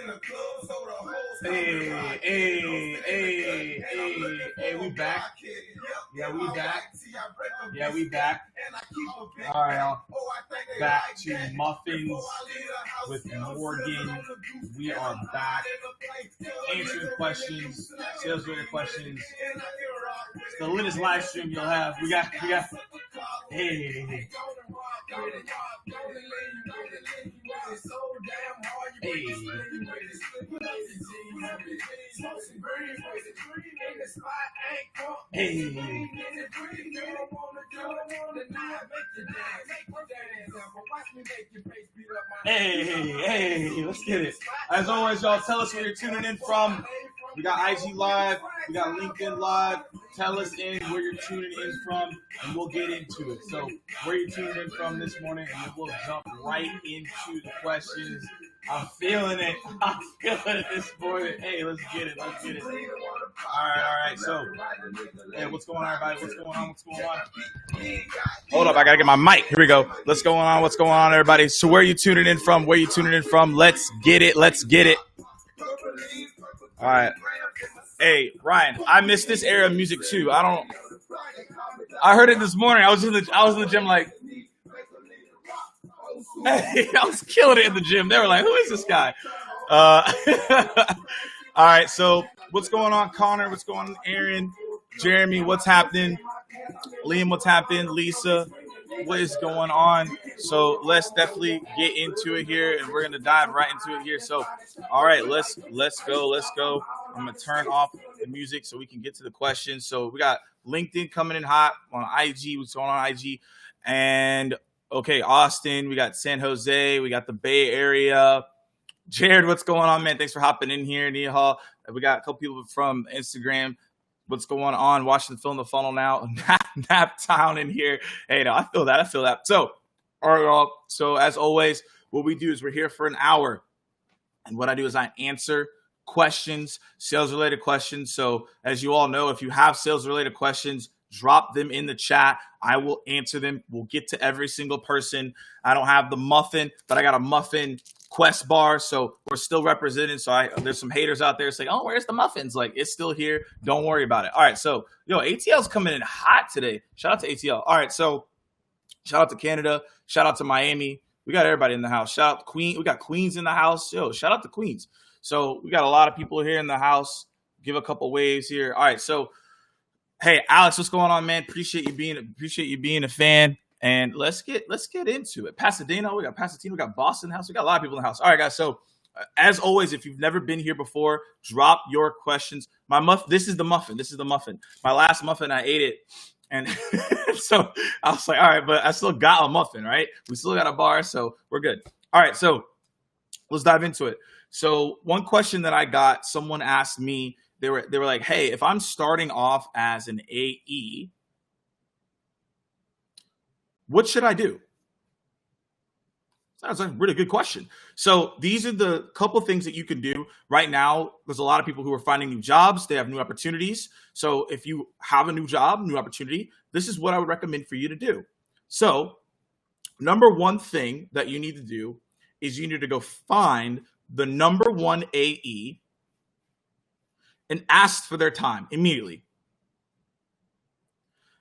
Hey, we back. Yeah, we back. Yeah, we back. All right, y'all. Back to Muffins with Morgan. We are back. Answering questions, sales related questions. It's the latest live stream you'll have. We got. Hey. Hey. Hey. Hey, let's get it. As always, y'all, tell us where you're tuning in from. We got IG Live, we got LinkedIn Live. Tell us where you're tuning in from, and we'll get into it. So, where you're tuning in from this morning, and then we'll jump right into the questions. I'm feeling it. I'm feeling it this morning. Hey, let's get it. All right. So, hey, what's going on, everybody? What's going on? Hold up, I gotta get my mic. Here we go. What's going on, everybody? So, where are you tuning in from? Let's get it. All right. Hey, Ryan, I miss this era of music too. I heard it this morning. I was in the gym like, hey, I was killing it in the gym. They were like, who is this guy? All right, so what's going on, Connor? What's going on, Aaron? Jeremy, what's happening? Liam, what's happening? Lisa, what is going on? So let's definitely get into it here, and we're going to dive right into it here. So, all right, let's go. I'm going to turn off the music so we can get to the questions. So we got LinkedIn coming in hot on IG. What's going on IG? And, okay, Austin. We got San Jose. We got the Bay Area. Jared, what's going on, man? Thanks for hopping in here. Nia Hall. We got a couple people from Instagram. What's going on? Watching the film, the funnel now. Nap Town in here. Hey, no, I feel that. So, all right, y'all. So, as always, what we do is we're here for an hour. And what I do is I answer questions, sales-related questions. So, as you all know, if you have sales-related questions, drop them in the chat. I will answer them. We'll get to every single person. I don't have the muffin, but I got a muffin quest bar, so we're still represented. So there's some haters out there saying, oh, where's the muffins? Like, it's still here. Don't worry about it. All right, so ATL's coming in hot today. Shout out to ATL. All right, so shout out to Canada. Shout out to Miami. We got everybody in the house. Shout out to Queen. We got Queens in the house. Shout out to Queens. So we got a lot of people here in the house. Give a couple waves here. All right, so hey, Alex, what's going on, man? Appreciate you being a fan. And let's get into it. Pasadena, we got Pasadena, we got Boston house. We got a lot of people in the house. All right, guys. So as always, if you've never been here before, drop your questions. This is the muffin. My last muffin, I ate it. And so I was like, all right, but I still got a muffin, right? We still got a bar, so we're good. All right, so let's dive into it. So one question that I got, someone asked me, they were like, hey, if I'm starting off as an AE, what should I do? That's a really good question. So these are the couple things that you can do right now. There's a lot of people who are finding new jobs. They have new opportunities. So if you have a new job, new opportunity, this is what I would recommend for you to do. So number one thing that you need to do is you need to go find the number one AE and ask for their time immediately.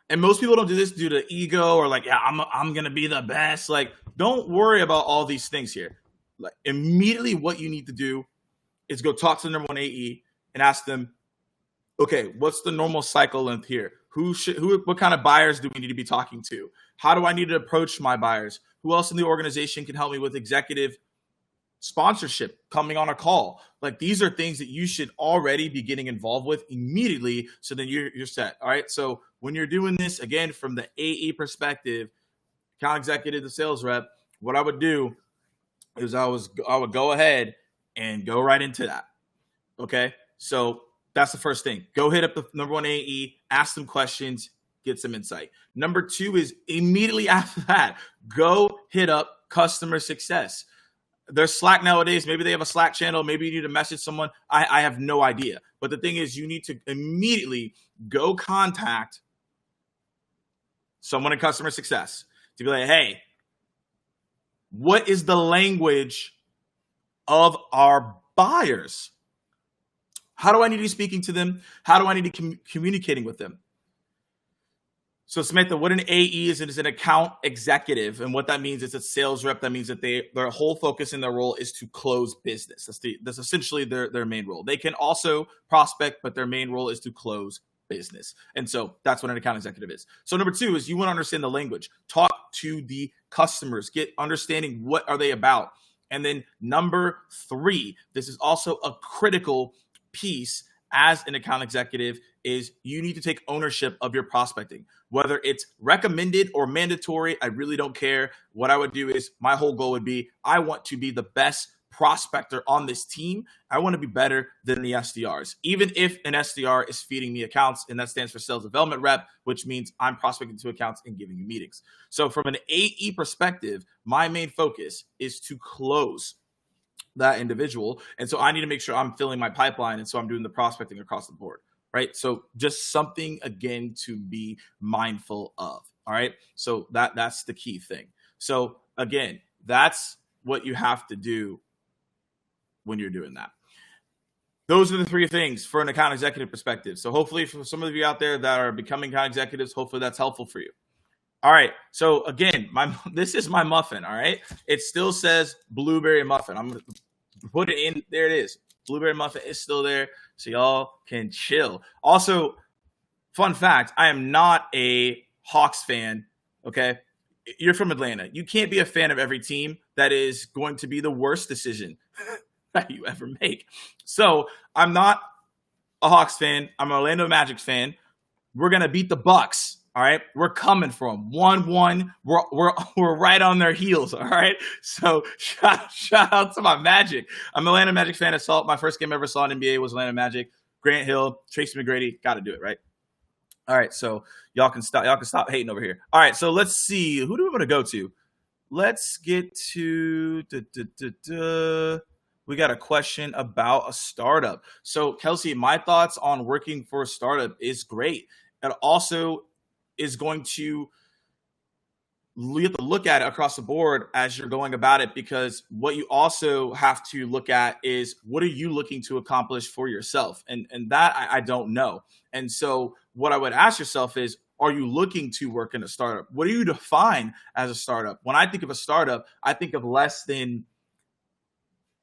And most people don't do this due to ego or like, yeah, I'm going to be the best. Like, don't worry about all these things here. Like, immediately what you need to do is go talk to the number one AE and ask them, okay, what's the normal cycle length here? What kind of buyers do we need to be talking to? How do I need to approach my buyers? Who else in the organization can help me with executive sponsorship, coming on a call? Like, these are things that you should already be getting involved with immediately, so then you're set. All right, so when you're doing this, again, from the AE perspective, account executive, the sales rep, what I would do is I would go ahead and go right into that. Okay, so that's the first thing. Go hit up the number one AE, ask them questions, get some insight. Number two is immediately after that, go hit up customer success. There's Slack nowadays. Maybe they have a Slack channel. Maybe you need to message someone. I have no idea. But the thing is, you need to immediately go contact someone in customer success to be like, hey, what is the language of our buyers. How do I need to be speaking to them? How do I need to be communicating with them? So Samantha, what an AE is an account executive, and what that means is a sales rep. That means that their whole focus in their role is to close business. That's essentially their main role. They can also prospect, but their main role is to close business. And so that's what an account executive is. So number 2 is you want to understand the language. Talk to the customers. Get understanding what are they about. And then number 3, this is also a critical piece as an account executive, is you need to take ownership of your prospecting. Whether it's recommended or mandatory, I really don't care. What I would do is, my whole goal would be, I want to be the best prospector on this team. I want to be better than the SDRs. Even if an SDR is feeding me accounts, and that stands for sales development rep, which means I'm prospecting to accounts and giving you meetings. So from an AE perspective, my main focus is to close that individual. And so I need to make sure I'm filling my pipeline. And so I'm doing the prospecting across the board, right? So just something, again, to be mindful of. All right. So that's the key thing. So again, that's what you have to do when you're doing that. Those are the 3 things for an account executive perspective. So hopefully for some of you out there that are becoming account executives, hopefully that's helpful for you. All right. So again, this is my muffin. All right. It still says blueberry muffin. I'm going to put it in. There it is. Blueberry muffin is still there, so y'all can chill. Also, fun fact, I am not a Hawks fan. Okay. You're from Atlanta. You can't be a fan of every team. That is going to be the worst decision that you ever make. So I'm not a Hawks fan. I'm an Orlando Magic fan. We're going to beat the Bucks. All right, we're coming for them 1-1. We're right on their heels. All right, so shout out to my Magic. I'm an Atlanta Magic fan. My first game I ever saw in NBA was Atlanta Magic. Grant Hill, Tracy McGrady, got to do it, right? All right, so y'all can stop hating over here. All right, so let's see, who do we want to go to? Let's get to we got a question about a startup. So Kelsey, my thoughts on working for a startup is great. It also is going to, you have to look at it across the board as you're going about it, because what you also have to look at is, what are you looking to accomplish for yourself? And that I don't know. And so what I would ask yourself is, are you looking to work in a startup? What do you define as a startup? When I think of a startup, I think of less than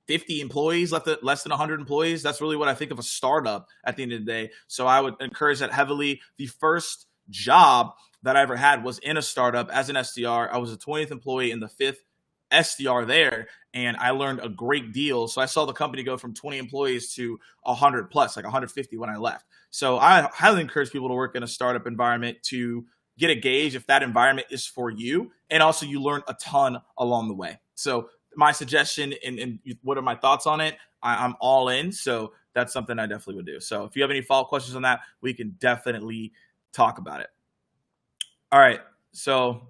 50 employees, less than 100 employees. That's really what I think of a startup at the end of the day. So I would encourage that heavily. The first job that I ever had was in a startup as an SDR. I was a 20th employee and the 5th SDR there, and I learned a great deal. So I saw the company go from 20 employees to 100 plus, like 150 when I left. So I highly encourage people to work in a startup environment to get a gauge if that environment is for you, and also you learn a ton along the way. So my suggestion and what are my thoughts on it? I'm all in. So that's something I definitely would do. So if you have any follow-up questions on that, we can definitely talk about it. All right. So,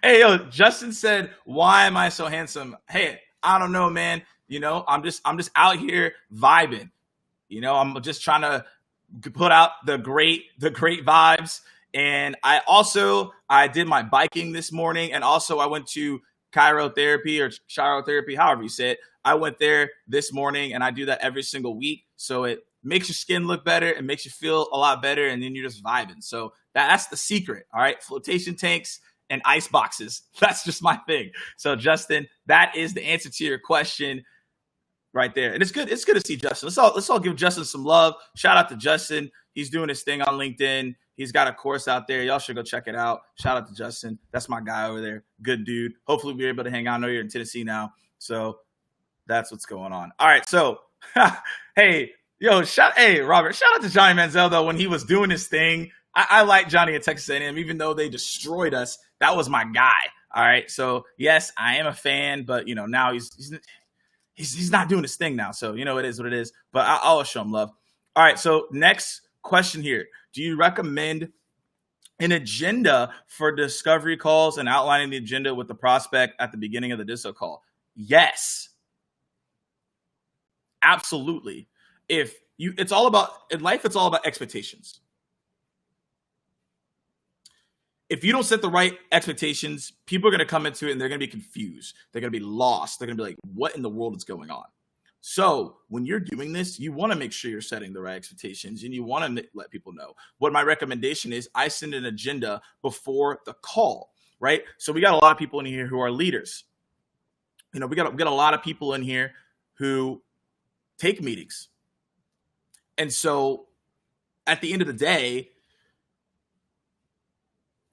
hey, yo, Justin said, why am I so handsome? Hey, I don't know, man. You know, I'm just out here vibing. You know, I'm just trying to put out the great vibes. And I did my biking this morning. And also I went to chirotherapy or chirotherapy, however you say it. I went there this morning, and I do that every single week. So it makes your skin look better. It makes you feel a lot better. And then you're just vibing. So that's the secret. All right. Flotation tanks and ice boxes. That's just my thing. So Justin, that is the answer to your question right there. And it's good. It's good to see Justin. Let's all give Justin some love. Shout out to Justin. He's doing his thing on LinkedIn. He's got a course out there. Y'all should go check it out. Shout out to Justin. That's my guy over there. Good dude. Hopefully we're able to hang out. I know you're in Tennessee now. So that's what's going on. All right. So, hey, Robert, shout out to Johnny Manziel, though, when he was doing his thing. I like Johnny at Texas A&M, even though they destroyed us. That was my guy. All right. So, yes, I am a fan, but, you know, now he's not doing his thing now. So, you know, it is what it is. But I'll show him love. All right. So, next question here. Do you recommend an agenda for discovery calls and outlining the agenda with the prospect at the beginning of the disto call? Yes. Absolutely. In life, it's all about expectations. If you don't set the right expectations, people are going to come into it and they're going to be confused. They're going to be lost. They're going to be like, what in the world is going on? So when you're doing this, you want to make sure you're setting the right expectations and you want to let people know. What my recommendation is, I send an agenda before the call, right? So we got a lot of people in here who are leaders. We got a lot of people in here who take meetings. And so at the end of the day,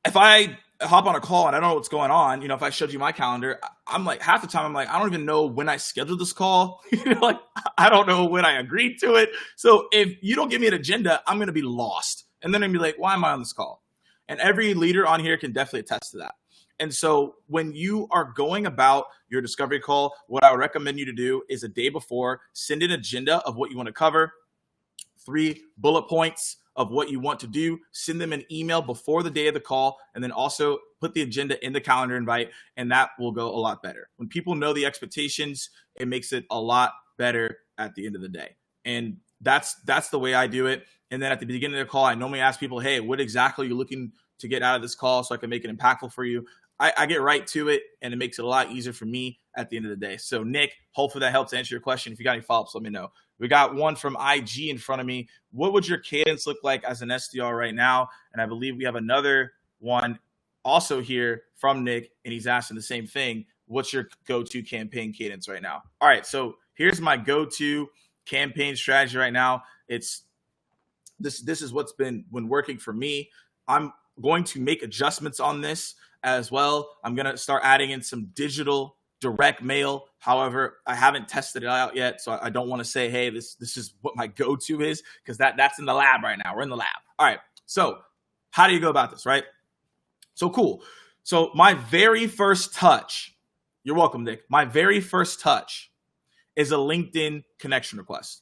if I hop on a call and I don't know what's going on, if I showed you my calendar, I'm like, half the time I'm like, I don't even know when I scheduled this call. Like, I don't know when I agreed to it. So if you don't give me an agenda, I'm going to be lost. And then I'm going to be like, why am I on this call? And every leader on here can definitely attest to that. And so when you are going about your discovery call, what I would recommend you to do is a day before, send an agenda of what you want to cover, 3 bullet points of what you want to do, send them an email before the day of the call, and then also put the agenda in the calendar invite, and that will go a lot better. When people know the expectations, it makes it a lot better at the end of the day. And that's the way I do it. And then at the beginning of the call, I normally ask people, hey, what exactly are you looking to get out of this call so I can make it impactful for you? I get right to it, and it makes it a lot easier for me at the end of the day. So, Nick, hopefully that helps answer your question. If you got any follow-ups, let me know. We got one from IG in front of me. What would your cadence look like as an SDR right now? And I believe we have another one also here from Nick, and he's asking the same thing. What's your go-to campaign cadence right now? All right, so here's my go-to campaign strategy right now. This is what's been working for me. I'm going to make adjustments on this as well. I'm going to start adding in some digital direct mail. However, I haven't tested it out yet, so I don't want to say, hey, this is what my go-to is, because that's in the lab right now. We're in the lab. All right, so how do you go about this, right? So cool. So my very first touch, you're welcome, Nick. My very first touch is a LinkedIn connection request.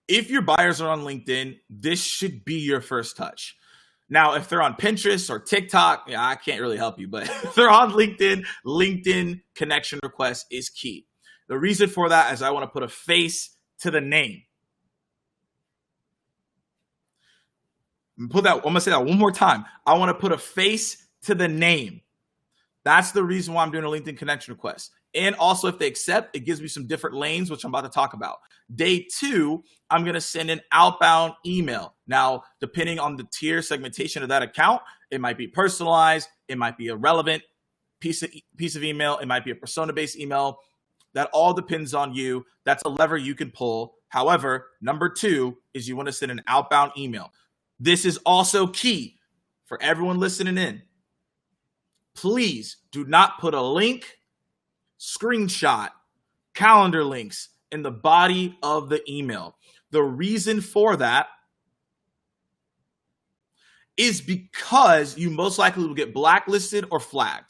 If your buyers are on LinkedIn, this should be your first touch. Now, if they're on Pinterest or TikTok, I can't really help you, but if they're on LinkedIn connection request is key. The reason for that is I want to put a face to the name. I'm going to say that one more time. I want to put a face to the name. That's the reason why I'm doing a LinkedIn connection request. And also, if they accept, it gives me some different lanes, which I'm about to talk about. Day 2, I'm going to send an outbound email. Now, depending on the tier segmentation of that account, it might be personalized. It might be a relevant piece of email. It might be a persona-based email. That all depends on you. That's a lever you can pull. However, number 2 is you want to send an outbound email. This is also key for everyone listening in. Please do not put a link, screenshot, calendar links in the body of the email. The reason for that is because you most likely will get blacklisted or flagged.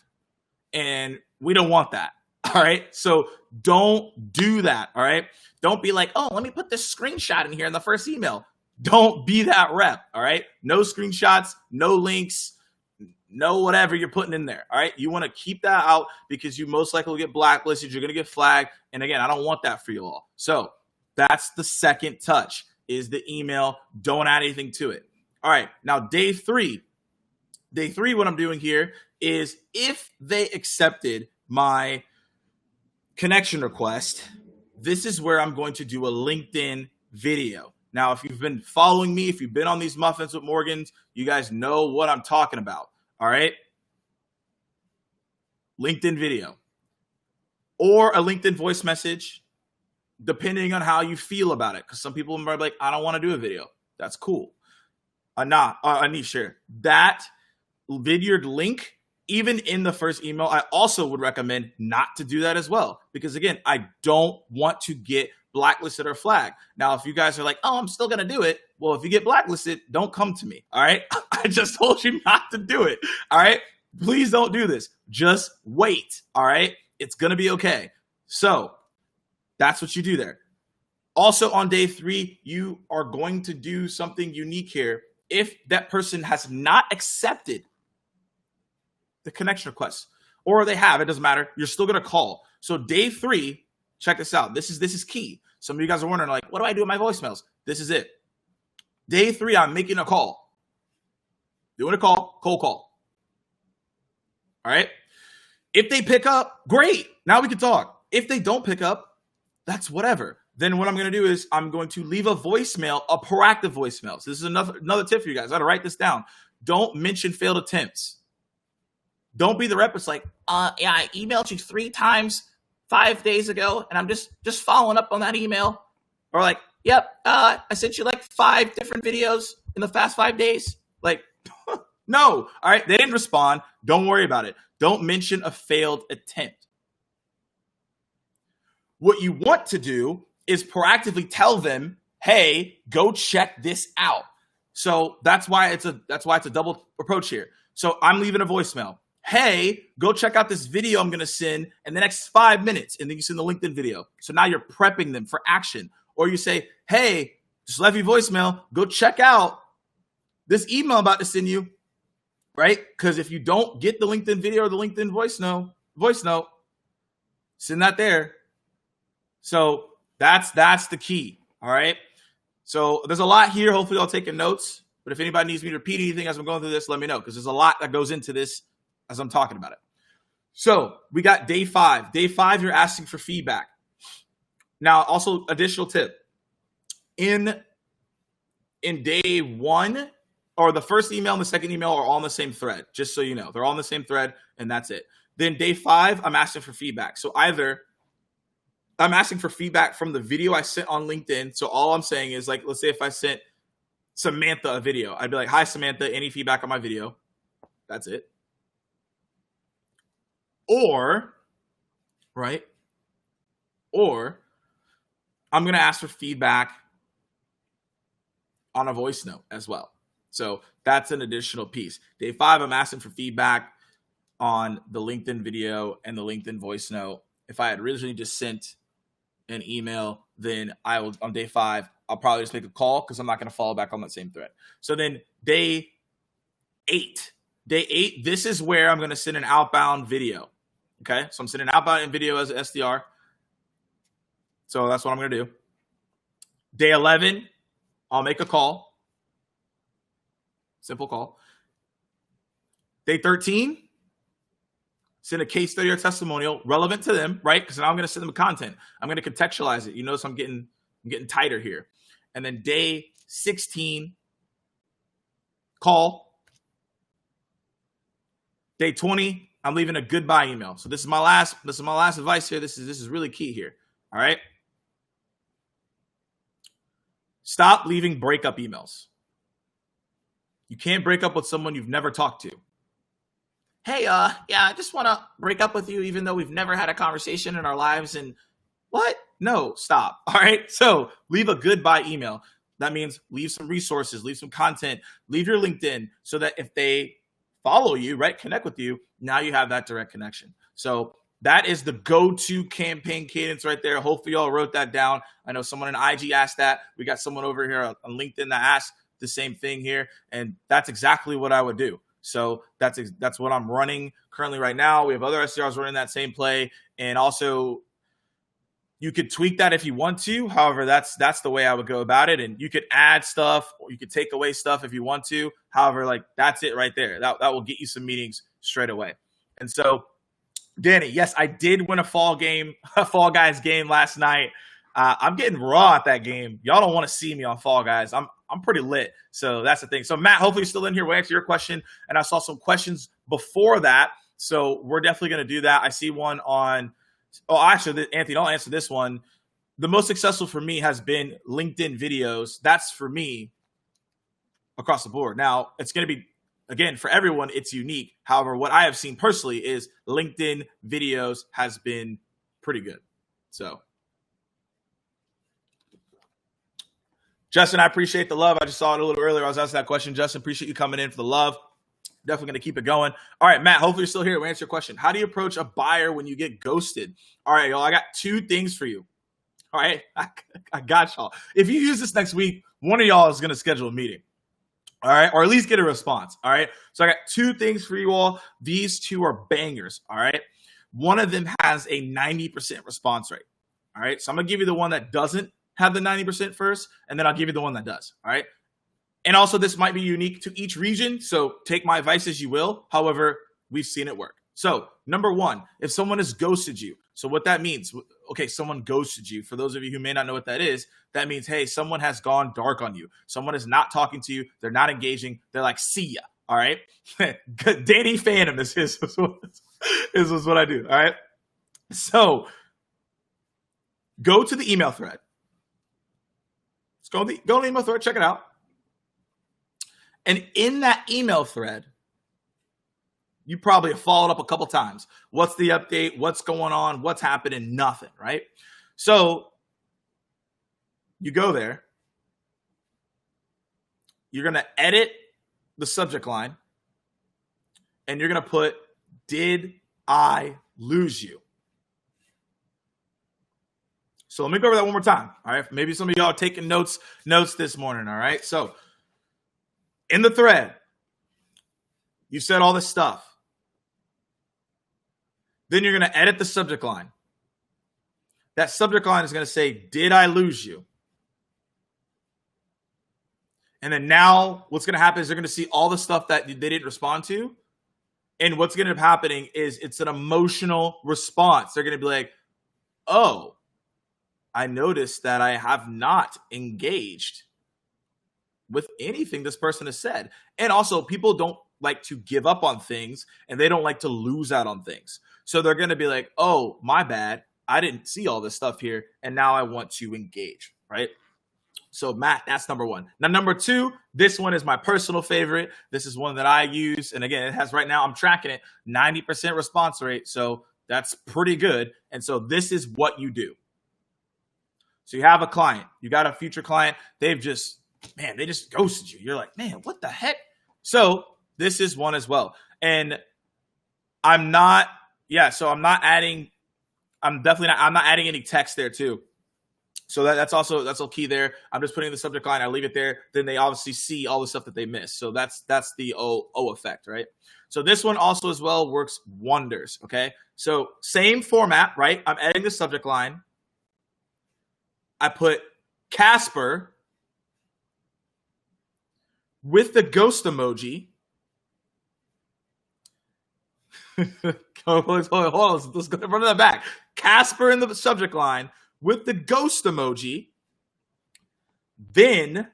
And we don't want that. All right. So don't do that. All right. Don't be like, oh, let me put this screenshot in here in the first email. Don't be that rep. All right. No screenshots, no links, no whatever you're putting in there. All right. You want to keep that out because you most likely will get blacklisted. You're going to get flagged. And again, I don't want that for you all. So that's the second touch is the email. Don't add anything to it. All right. Now, day 3, what I'm doing here is if they accepted my connection request, this is where I'm going to do a LinkedIn video. Now, if you've been following me, if you've been on these Muffins with Morgans, you guys know what I'm talking about. All right. LinkedIn video or a LinkedIn voice message, depending on how you feel about it. Because some people are like, I don't want to do a video. That's cool. Anish, share that video link. Even in the first email, I also would recommend not to do that as well. Because again, I don't want to get blacklisted or flagged. Now, if you guys are like, oh, I'm still going to do it. Well, if you get blacklisted, don't come to me. All right. I just told you not to do it. All right. Please don't do this. Just wait. All right. It's going to be okay. So that's what you do there. Also on day 3, you are going to do something unique here. If that person has not accepted the connection request, or they have, it doesn't matter. You're still going to call. So day 3, check this out. This is key. Some of you guys are wondering, like, what do I do with my voicemails? This is it. Day 3, I'm making a call. Doing a call, cold call. All right. If they pick up, great. Now we can talk. if they don't pick up, that's whatever. Then what I'm going to do is I'm going to leave a voicemail, a proactive voicemail. So this is another tip for you guys. I got to write this down. Don't mention failed attempts. Don't be the rep. It's like, yeah, I emailed you 3 times 5 days ago, and I'm just following up on that email. Or like, yep, I sent you like 5 different videos in the past 5 days. Like, no. All right, they didn't respond. Don't worry about it. Don't mention a failed attempt. What you want to do is proactively tell them, hey, go check this out. So that's why it's a double approach here. So I'm leaving a voicemail. Hey, go check out this video I'm going to send in the next 5 minutes. And then you send the LinkedIn video. So now you're prepping them for action. Or you say, hey, just left you voicemail. Go check out this email I'm about to send you. Right? Because if you don't get the LinkedIn video or the LinkedIn voice note, send that there. So that's the key. All right. So there's a lot here. Hopefully y'all taking notes. But if anybody needs me to repeat anything as I'm going through this, let me know, because there's a lot that goes into this as I'm talking about it. So we got day 5. Day 5, you're asking for feedback. Now, also additional tip. In day 1, or the first email and the second email are all on the same thread, just so you know. They're all on the same thread, and that's it. Then day 5, I'm asking for feedback. So either I'm asking for feedback from the video I sent on LinkedIn. So all I'm saying is, like, let's say if I sent Samantha a video, I'd be like, hi, Samantha, any feedback on my video? That's it. Or I'm going to ask for feedback on a voice note as well. So that's an additional piece. Day 5, I'm asking for feedback on the LinkedIn video and the LinkedIn voice note. If I had originally just sent an email, then I will, on day 5, I'll probably just make a call because I'm not going to follow back on that same thread. So then day 8, this is where I'm going to send an outbound video. Okay. So I'm sending an outbound video as an SDR. So that's what I'm going to do. Day 11, I'll make a call. Simple call. Day 13, send a case study or testimonial relevant to them, right? Because now I'm going to send them content. I'm going to contextualize it. You notice I'm getting tighter here. And then day 16, call. Day 20, I'm leaving a goodbye email. So this is my last advice here. This is really key here. All right. Stop leaving breakup emails. You can't break up with someone you've never talked to. Hey, yeah, I just want to break up with you, even though we've never had a conversation in our lives. And what? No, stop. All right. So leave a goodbye email. That means leave some resources, leave some content, leave your LinkedIn so that if they follow you, right, connect with you, now you have that direct connection. So that is the go-to campaign cadence right there. Hopefully y'all wrote that down. I know someone in IG asked that. We got someone over here on LinkedIn that asked the same thing here. And that's exactly what I would do. So that's what I'm running currently right now. We have other SDRs running that same play. And also you could tweak that if you want to. However, that's the way I would go about it. And you could add stuff or you could take away stuff if you want to. However, like that's it right there. That will get you some meetings straight away. And so, Danny, yes, I did win a Fall Guys game last night. I'm getting raw at that game. Y'all don't want to see me on Fall Guys. I'm pretty lit. So that's the thing. So Matt, hopefully you're still in here. We'll answer your question. And I saw some questions before that. So we're definitely going to do that. I see one on, actually, Anthony, I'll answer this one. The most successful for me has been LinkedIn videos. That's for me across the board. Now, it's going to be, again, for everyone, it's unique. However, what I have seen personally is LinkedIn videos has been pretty good. So, Justin, I appreciate the love. I just saw it a little earlier. I was asking that question. Justin, appreciate you coming in for the love. Definitely going to keep it going. All right, Matt, hopefully you're still here. We'll answer your question. How do you approach a buyer when you get ghosted? All right, y'all, I got 2 things for you. All right, I got y'all. If you use this next week, one of y'all is going to schedule a meeting. All right, or at least get a response. All right, so I got 2 things for you all. These 2 are bangers. All right, one of them has a 90% response rate. All right, so I'm going to give you the one that doesn't have the 90% first, and then I'll give you the one that does. All right. And also this might be unique to each region. So take my advice as you will. However, we've seen it work. So number 1, if someone has ghosted you. So what that means, okay, someone ghosted you. For those of you who may not know what that is, that means, hey, someone has gone dark on you. Someone is not talking to you. They're not engaging. They're like, see ya. All right. Danny Phantom is what I do. All right. So go to the email thread. Let's go to the email thread. Check it out. And in that email thread, you probably have followed up a couple times. What's the update? What's going on? What's happening? Nothing, right? So you go there. You're going to edit the subject line. And you're going to put, did I lose you? So let me go over that one more time. All right. Maybe some of y'all are taking notes this morning. All right. So in the thread, you said all this stuff. Then you're going to edit the subject line. That subject line is going to say, did I lose you? And then now what's going to happen is they're going to see all the stuff that they didn't respond to. And what's going to be happening is it's an emotional response. They're going to be like, oh, I noticed that I have not engaged with anything this person has said. And also, people don't like to give up on things, and they don't like to lose out on things. So they're going to be like, oh, my bad. I didn't see all this stuff here, and now I want to engage, right? So, Matt, that's number one. Now, number two, this one is my personal favorite. This is one that I use. And again, it has right now, I'm tracking it, 90% response rate. So that's pretty good. And so this is what you do. So you have a client. You got a future client. They just ghosted you. You're like, man, what the heck? So this is one as well. And I'm not adding any text there too. So that's also key there. I'm just putting the subject line. I leave it there. Then they obviously see all the stuff that they missed. So that's the O effect, right? So this one also as well works wonders, okay? So same format, right? I'm editing the subject line. I put Casper with the ghost emoji. Hold on. Let's go run that back. Casper in the subject line with the ghost emoji. Then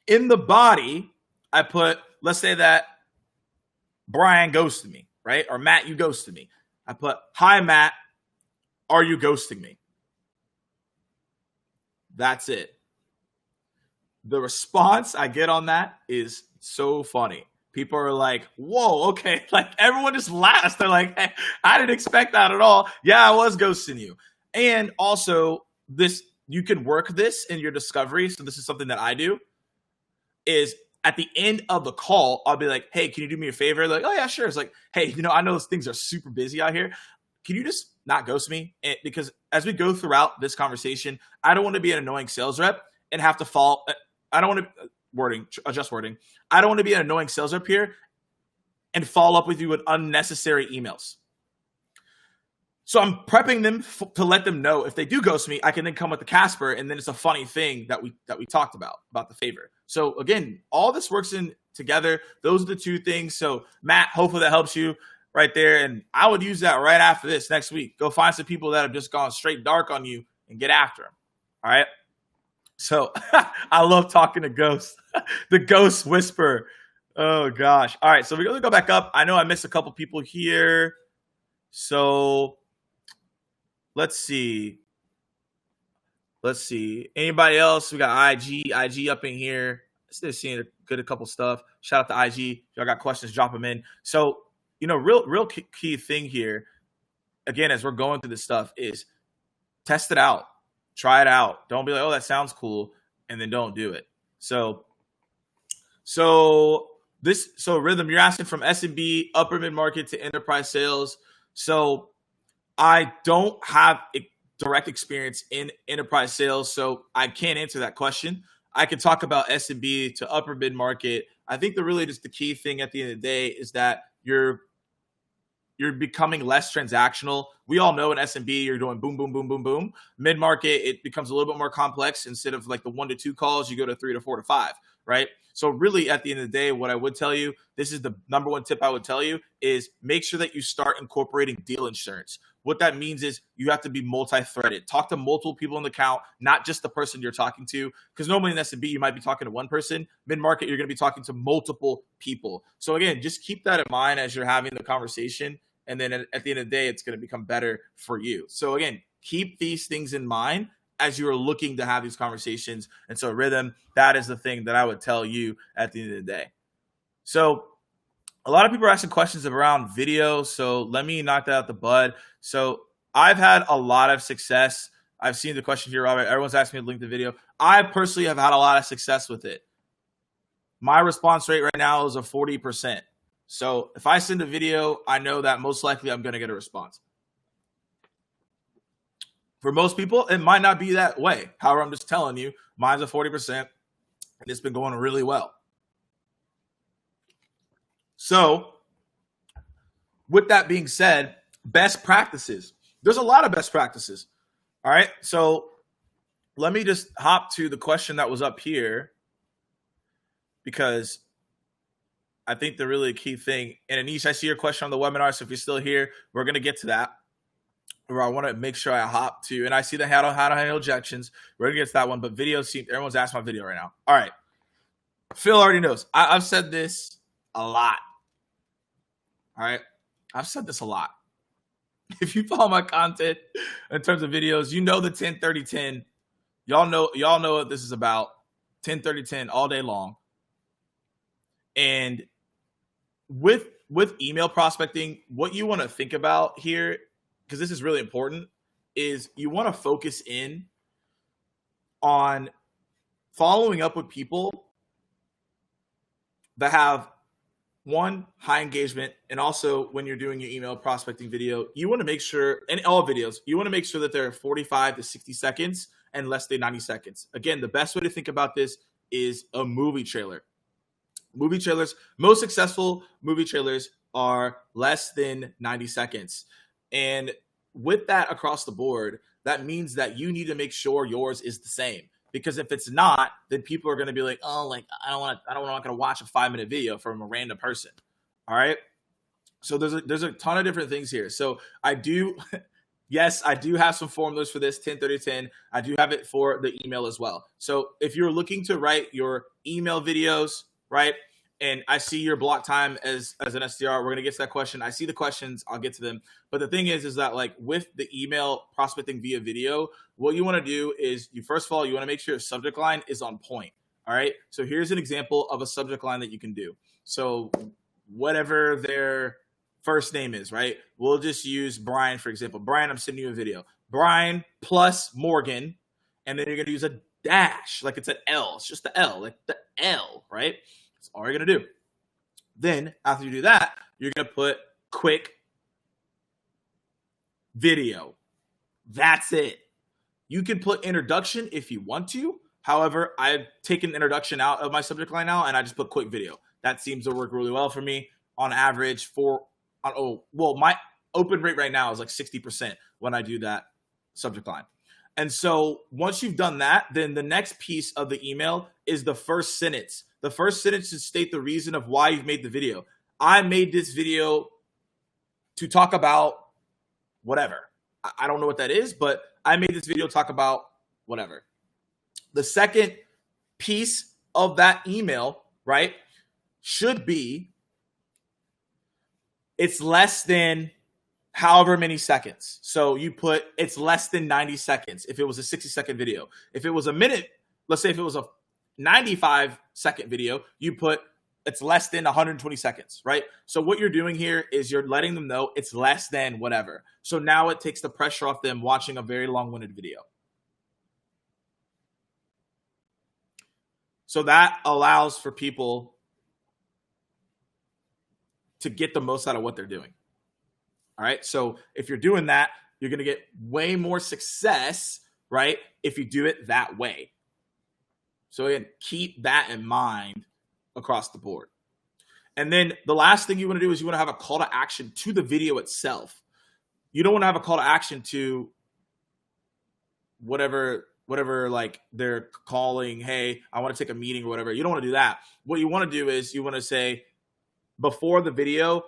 in the body, I put, let's say that Brian ghosted me, right? Or Matt, you ghosted me. I put, hi, Matt, are you ghosting me? That's it. The response I get on that is so funny. People are like, whoa, okay. Like everyone just laughs. They're like, hey, I didn't expect that at all. Yeah, I was ghosting you. And also this, you can work this in your discovery. So this is something that I do is at the end of the call, I'll be like, hey, can you do me a favor? Like, oh yeah, sure. It's like, hey, I know things are super busy out here. Can you just not ghost me? And because as we go throughout this conversation, I don't want to be an annoying sales rep and have to fall. I don't want to adjust wording. I don't want to be an annoying sales rep here and follow up with you with unnecessary emails. So I'm prepping them to let them know if they do ghost me, I can then come with the Casper, and then it's a funny thing that we talked about the favor. So again, all this works in together. Those are the two things. So Matt, hopefully that helps you right there. And I would use that right after this next week. Go find some people that have just gone straight dark on you and get after them. All right. So I love talking to ghosts. The ghost whisperer. Oh gosh. All right. So we're going to go back up. I know I missed a couple people here. So let's see. Anybody else? We got IG up in here. Still seeing a couple stuff. Shout out to IG. Y'all got questions, drop them in. So, real key thing here, again, as we're going through this stuff is test it out. Try it out. Don't be like, oh, that sounds cool, and then don't do it. So Rhythm, you're asking from SMB, upper mid-market to enterprise sales. So I don't have direct experience in enterprise sales, so I can't answer that question. I can talk about SMB to upper mid-market. I think the key thing at the end of the day is that you're becoming less transactional. We all know in SMB, you're doing boom, boom, boom, boom, boom. Mid-market, it becomes a little bit more complex. Instead of like the 1 to 2 calls, you go to 3 to 4 to 5. right? So really at the end of the day, what I would tell you, this is the number one tip I would tell you, is make sure that you start incorporating deal insurance. What that means is you have to be multi-threaded. Talk to multiple people in the account, not just the person you're talking to. Because normally in S&B, you might be talking to one person. Mid-market, you're going to be talking to multiple people. So again, just keep that in mind as you're having the conversation. And then at the end of the day, it's going to become better for you. So again, keep these things in mind as you are looking to have these conversations. And so rhythm, that is the thing that I would tell you at the end of the day. So a lot of people are asking questions around video. So let me knock that out the bud. So I've had a lot of success. I've seen the question here, Robert. Everyone's asking me to link the video. I personally have had a lot of success with it. My response rate right now is a 40%. So if I send a video, I know that most likely I'm going to get a response. For most people, it might not be that way. However, I'm just telling you, mine's a 40%, and it's been going really well. So with that being said, best practices. There's a lot of best practices. All right. So let me just hop to the question that was up here, because I think the really key thing, and Anish, I see your question on the webinar. So if you're still here, we're going to get to that. Or I want to make sure I hop to, and I see the how to handle objections. We're going to get to that one, but video, everyone's asking my video right now. All right. Phil already knows. I've said this a lot. All right. I've said this a lot. If you follow my content in terms of videos, you know the 10-30-10. Y'all know what this is about. 10-30-10 all day long. And with email prospecting, what you want to think about here, because this is really important, is you want to focus in on following up with people that have, one, high engagement, and also when you're doing your email prospecting video, you want to make sure, in all videos, you want to make sure that they're 45 to 60 seconds and less than 90 seconds. Again, the best way to think about this is a movie trailer. Movie trailers, most successful movie trailers are less than 90 seconds. And with that across the board, that means that you need to make sure yours is the same. Because if it's not, then people are going to be like, oh, like I'm not going to watch a 5-minute video from a random person. All right. So there's a ton of different things here. So I do, yes, I do have some formulas for this 10-30-10. I do have it for the email as well. So if you're looking to write your email videos, right, and I see your block time as an SDR, we're going to get to that question. I see the questions. I'll get to them. But the thing is that like with the email prospecting via video, what you want to do is first of all, you want to make sure your subject line is on point. All right. So here's an example of a subject line that you can do. So whatever their first name is, right? We'll just use Brian, for example. Brian, I'm sending you a video. Brian plus Morgan. And then you're going to use a dash, like it's an L. It's just the L, like the L, right? That's all you're going to do. Then after you do that, you're going to put quick video. That's it. You can put introduction if you want to. However, I've taken introduction out of my subject line now, and I just put quick video. That seems to work really well for me. On average, my open rate right now is like 60% when I do that subject line. And so once you've done that, then the next piece of the email is the first sentence. The first sentence should state the reason of why you've made the video. I made this video to talk about whatever. I don't know what that is, but I made this video talk about whatever. The second piece of that email, right, should be it's less than however many seconds. So you put it's less than 90 seconds if it was a 60-second video. If it was a minute, let's say if it was a 95-second video, you put it's less than 120 seconds, right? So what you're doing here is you're letting them know it's less than whatever. So now it takes the pressure off them watching a very long-winded video. So that allows for people to get the most out of what they're doing. All right. So if you're doing that, you're going to get way more success, right? If you do it that way. So again, keep that in mind across the board. And then the last thing you want to do is you want to have a call to action to the video itself. You don't want to have a call to action to whatever whatever, like they're calling, hey, I want to take a meeting or whatever. You don't want to do that. What you want to do is you want to say before the video,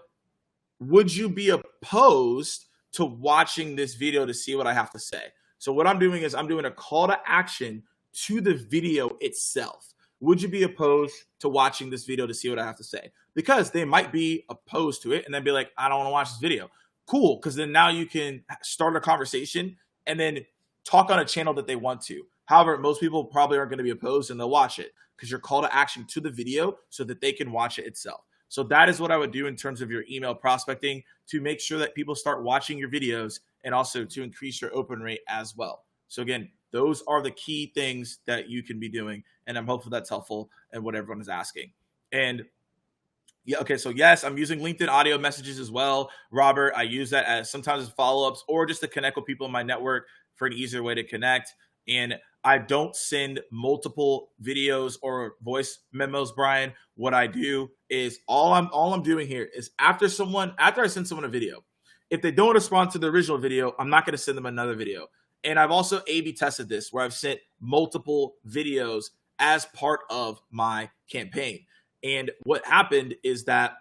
would you be opposed to watching this video to see what I have to say? So what I'm doing is I'm doing a call to action to the video itself. Would you be opposed to watching this video to see what I have to say? Because they might be opposed to it and then be like, I don't want to watch this video. Cool, because then now you can start a conversation and then talk on a channel that they want to. However, most people probably aren't going to be opposed and they'll watch it because your call to action to the video so that they can watch it itself. So that is what I would do in terms of your email prospecting to make sure that people start watching your videos and also to increase your open rate as well. So again, those are the key things that you can be doing. And I'm hopeful that's helpful and what everyone is asking. And yeah, okay, so yes, I'm using LinkedIn audio messages as well. Robert, I use that as sometimes as follow-ups or just to connect with people in my network for an easier way to connect. And I don't send multiple videos or voice memos, Brian. What I do is all I'm doing here is after I send someone a video, if they don't respond to the original video, I'm not going to send them another video. And I've also A/B tested this where I've sent multiple videos as part of my campaign. And what happened is that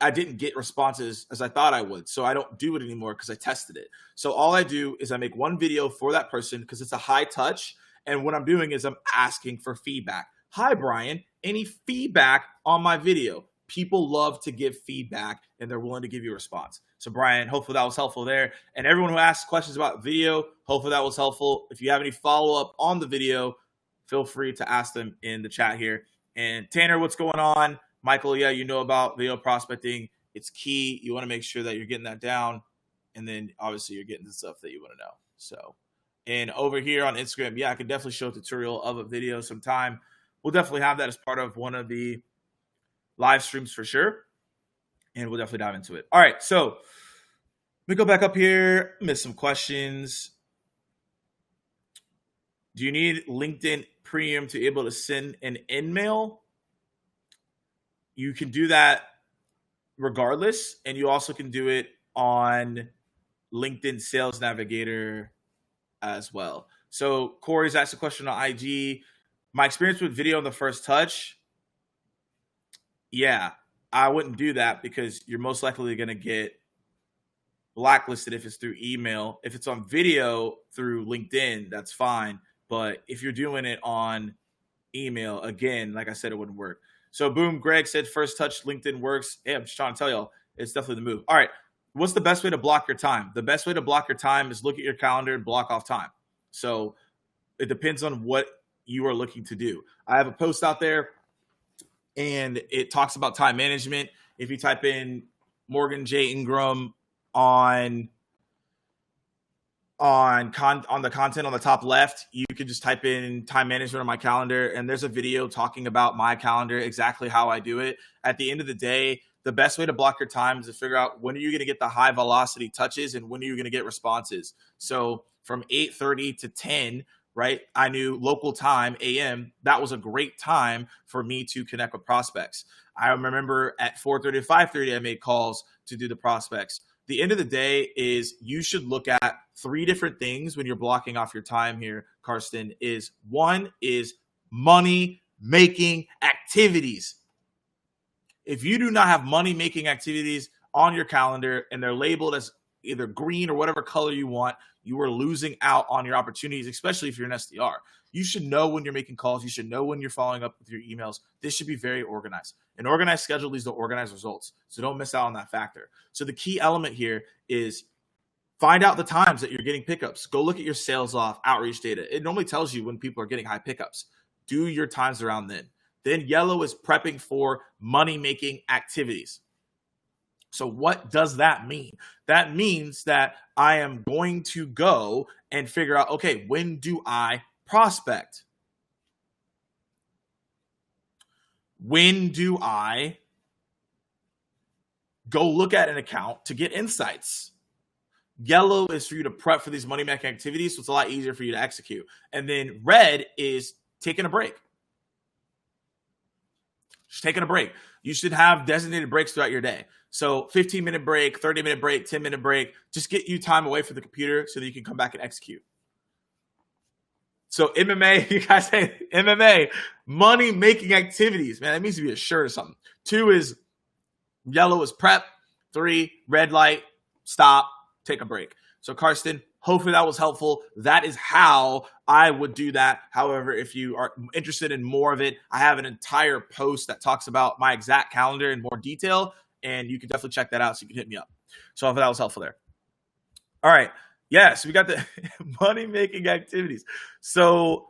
I didn't get responses as I thought I would. So I don't do it anymore because I tested it. So all I do is I make one video for that person because it's a high touch. And what I'm doing is I'm asking for feedback. Hi, Brian, any feedback on my video? People love to give feedback and they're willing to give you a response. So Brian, hopefully that was helpful there. And everyone who asked questions about video, hopefully that was helpful. If you have any follow-up on the video, feel free to ask them in the chat here. And Tanner, what's going on? Michael, yeah, you know about video prospecting. It's key. You want to make sure that you're getting that down. And then obviously you're getting the stuff that you want to know. So, and over here on Instagram, yeah, I could definitely show a tutorial of a video sometime. We'll definitely have that as part of one of the live streams for sure. And we'll definitely dive into it. All right, so let me go back up here. Missed some questions. Do you need LinkedIn Premium to be able to send an in-mail? You can do that regardless, and you also can do it on LinkedIn Sales Navigator as well. So Corey's asked a question on IG. My experience with video on the first touch, yeah, I wouldn't do that because you're most likely going to get blacklisted if it's through email. If it's on video through LinkedIn, that's fine. But if you're doing it on email, again, like I said, it wouldn't work. So boom, Greg said first touch LinkedIn works. Yeah, I'm just trying to tell y'all, it's definitely the move. All right, what's the best way to block your time? The best way to block your time is look at your calendar and block off time. So it depends on what you are looking to do. I have a post out there and it talks about time management. If you type in Morgan J. Ingram on the content on the top left, you can just type in time management on my calendar, and there's a video talking about my calendar, exactly how I do it. At the end of the day, the best way to block your time is to figure out when are you going to get the high velocity touches and when are you going to get responses. So from 8:30 to 10, right, I knew local time, AM, that was a great time for me to connect with prospects. I remember at 4:30 to 5:30, I made calls to do the prospects. The end of the day is you should look at three different things when you're blocking off your time here, Karsten. Is one is money making activities. If you do not have money making activities on your calendar and they're labeled as either green or whatever color you want, you are losing out on your opportunities, especially if you're an SDR. You should know when you're making calls. You should know when you're following up with your emails. This should be very organized. An organized schedule leads to organized results. So don't miss out on that factor. So the key element here is find out the times that you're getting pickups. Go look at your sales off outreach data. It normally tells you when people are getting high pickups. Do your times around then. Then yellow is prepping for money-making activities. So what does that mean? That means that I am going to go and figure out, okay, when do I prospect? When do I go look at an account to get insights? Yellow is for you to prep for these money-making activities, so it's a lot easier for you to execute. And then red is taking a break. Just taking a break. You should have designated breaks throughout your day. So 15-minute break, 30-minute break, 10-minute break. Just get you time away from the computer so that you can come back and execute. So MMA, you guys say MMA, money making activities. Man, that needs to be a shirt or something. 2 is yellow is prep. 3, red light, stop, take a break. So Karsten, hopefully that was helpful. That is how I would do that. However, if you are interested in more of it, I have an entire post that talks about my exact calendar in more detail, and you can definitely check that out so you can hit me up. So hopefully that was helpful there. All right. Yes, we got the money-making activities. So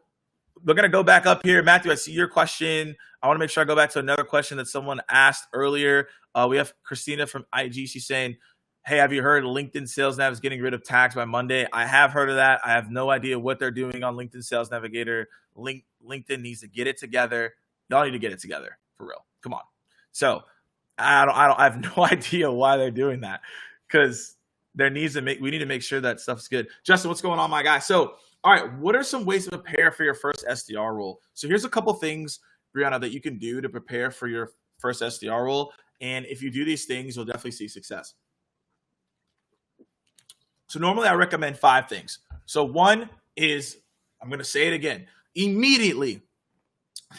we're going to go back up here. Matthew, I see your question. I want to make sure I go back to another question that someone asked earlier. We have Christina from IG. She's saying, hey, have you heard LinkedIn Sales Nav is getting rid of tags by Monday? I have heard of that. I have no idea what they're doing on LinkedIn Sales Navigator. LinkedIn needs to get it together. Y'all need to get it together for real. Come on. So I have no idea why they're doing that, because we need to make sure that stuff's good. Justin, what's going on, my guy? So, all right, what are some ways to prepare for your first SDR role? So here's a couple things, Brianna, that you can do to prepare for your first SDR role. And if you do these things, you'll definitely see success. So normally I recommend 5 things. So 1 is, I'm going to say it again, immediately.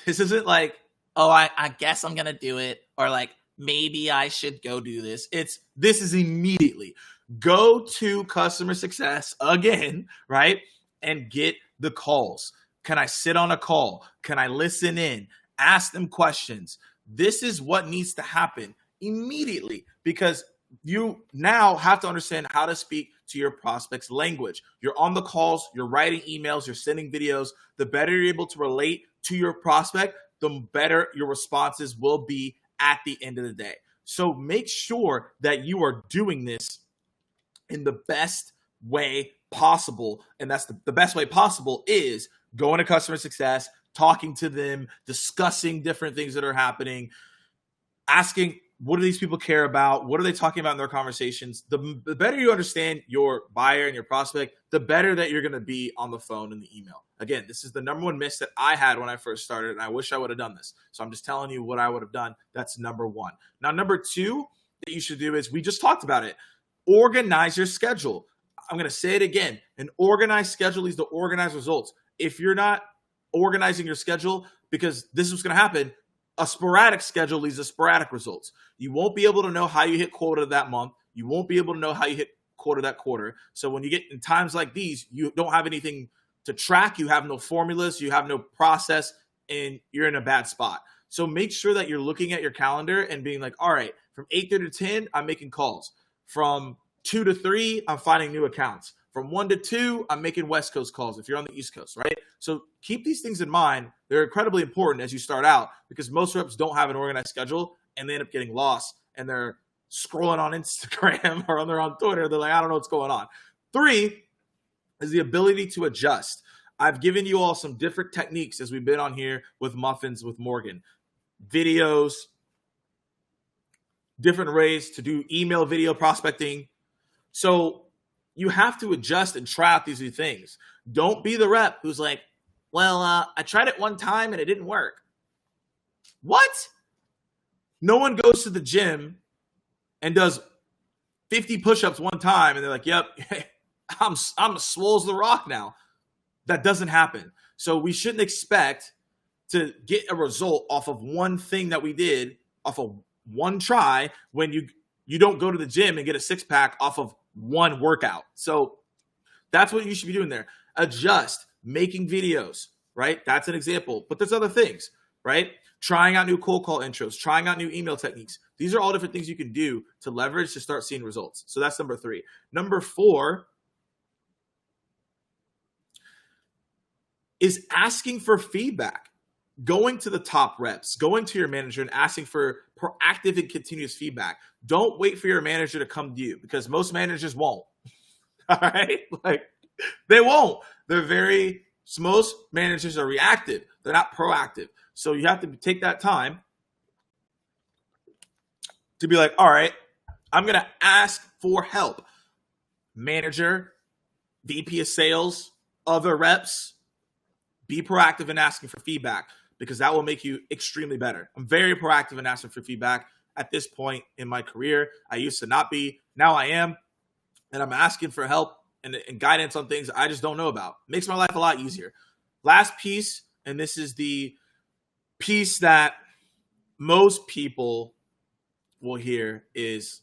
This isn't like, oh, I guess I'm going to do it, or like, maybe I should go do this. This is immediately. Go to customer success again, right? And get the calls. Can I sit on a call? Can I listen in? Ask them questions. This is what needs to happen immediately, because you now have to understand how to speak to your prospect's language. You're on the calls, you're writing emails, you're sending videos. The better you're able to relate to your prospect, the better your responses will be at the end of the day. So make sure that you are doing this in the best way possible. And that's the best way possible is going to customer success, talking to them, discussing different things that are happening, asking, what do these people care about? What are they talking about in their conversations? The better you understand your buyer and your prospect, the better that you're going to be on the phone and the email. Again, this is the number 1 miss that I had when I first started, and I wish I would have done this. So I'm just telling you what I would have done. That's number 1. Now, number 2 that you should do is, we just talked about it. Organize your schedule. I'm going to say it again. An organized schedule leads to organized results. If you're not organizing your schedule, because this is what's going to happen, a sporadic schedule leads to sporadic results. You won't be able to know how you hit quota that month. You won't be able to know how you hit quota that quarter. So when you get in times like these, you don't have anything to track. You have no formulas. You have no process, and you're in a bad spot. So make sure that you're looking at your calendar and being like, all right, from 8:30 to 10, I'm making calls. From 2 to 3, I'm finding new accounts. From 1 to 2, I'm making West Coast calls if you're on the East Coast, right? So keep these things in mind. They're incredibly important as you start out, because most reps don't have an organized schedule and they end up getting lost, and they're scrolling on Instagram or they're on Twitter. They're like, I don't know what's going on. 3 is the ability to adjust. I've given you all some different techniques as we've been on here with Muffins, with Morgan. Videos, different ways to do email video prospecting. So you have to adjust and try out these new things. Don't be the rep who's like, well, I tried it one time and it didn't work. What? No one goes to the gym and does 50 push-ups one time and they're like, yep, I'm swole as the rock now. That doesn't happen. So we shouldn't expect to get a result off of one thing that we did, off of one try, when you don't go to the gym and get a 6-pack off of one workout. So that's what you should be doing there. Adjust, making videos, right? That's an example. But there's other things, right? Trying out new cold call intros, trying out new email techniques. These are all different things you can do to leverage to start seeing results. So that's number 3. Number 4 is asking for feedback. Going to the top reps, going to your manager and asking for proactive and continuous feedback. Don't wait for your manager to come to you, because most managers won't. All right? Like, they won't. Most managers are reactive. They're not proactive. So you have to take that time to be like, all right, I'm going to ask for help. Manager, VP of sales, other reps, be proactive in asking for feedback, because that will make you extremely better. I'm very proactive in asking for feedback at this point in my career. I used to not be. Now I am. And I'm asking for help and guidance on things I just don't know about. Makes my life a lot easier. Last piece, and this is the piece that most people will hear, is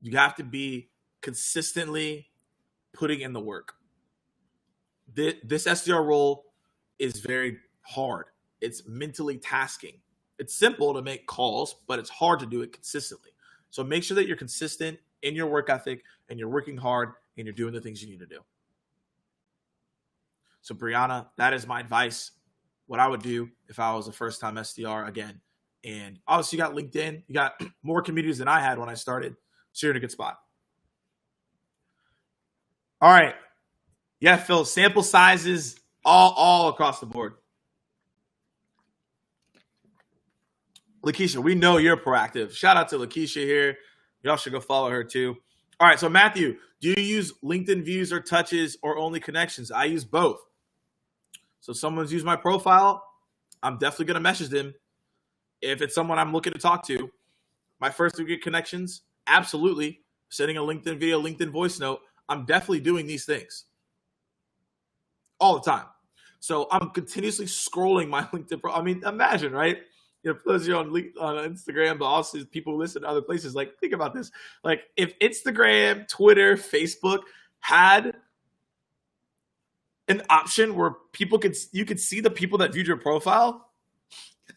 you have to be consistently putting in the work. This SDR role is very hard. It's mentally tasking. It's simple to make calls, but it's hard to do it consistently. So make sure that you're consistent in your work ethic and you're working hard and you're doing the things you need to do. So Brianna, that is my advice. What I would do if I was a first-time SDR again. And obviously you got LinkedIn. You got more communities than I had when I started. So you're in a good spot. All right. Yeah, Phil, sample sizes all across the board. Lakeisha, we know you're proactive. Shout out to Lakeisha here. Y'all should go follow her too. All right, so Matthew, do you use LinkedIn views or touches or only connections? I use both. So if someone's used my profile, I'm definitely going to message them. If it's someone I'm looking to talk to, my first 3 connections, absolutely. Sending a LinkedIn video, LinkedIn voice note, I'm definitely doing these things all the time. So I'm continuously scrolling my LinkedIn profile. I mean, imagine, right? You post you on Instagram, but also people listen to other places. Like, think about this. Like, if Instagram, Twitter, Facebook had an option where you could see the people that viewed your profile,